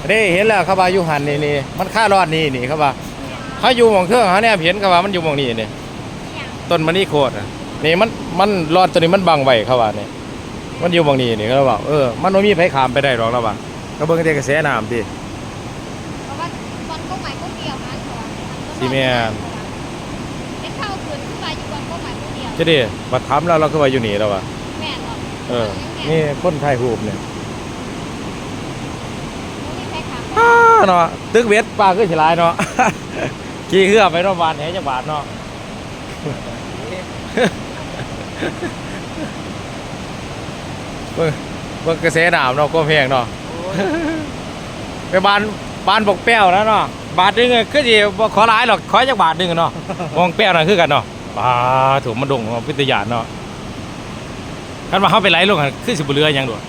ได้เห็นแล้วเขาว่าอยู่หันนี่มันค่ารอดนี่เขาว่าเขาอยู่หม่องเครื่องเขาเนี่ยเห็นเขาว่ามันอยู่หม่องนี้นี่ต้นมะนี่โคตรนี่มันรอดตัวนี้มันบังไว้เขาว่านี่มันอยู่หม่องนี้นี่เขาบอกมันไม่มีไผขามไปได้หรอกแล้วว่าก็เบิ่งแต่กระแสน้ำดิเพราะว่าตอนก็ใหม่ก็เดียวนะซีเมนต์เด็กเข้าคืนขึ้นมาอยู่ก่อนก็ใหม่ก็เดียวจะดิบัดถามแล้วเราคือว่าอยู่นี่แล้วว่ะแม่เนาะนี่คนไทยรูปเนี่ยไม่ใช่ค่ะเนาะตึกเวทปลาขึ้นฉลายเนาะ ขี่เรือไปรอบบานแหจังหวัดเนาะ เบิ่งกระแสน้ำเนาะก็แพงเนาะ ไปบ้านบกแป้วนะเนาะบาทนึงคือสิบ่ขอหลายหรอกขอจักบาทนึงเนาะมองแป้วน่ะคือกันเนาะปถูกมันดงพิทยาเนาะคันว่าเฮาไปไหลลงคือสิบ่เหลือหยังดอก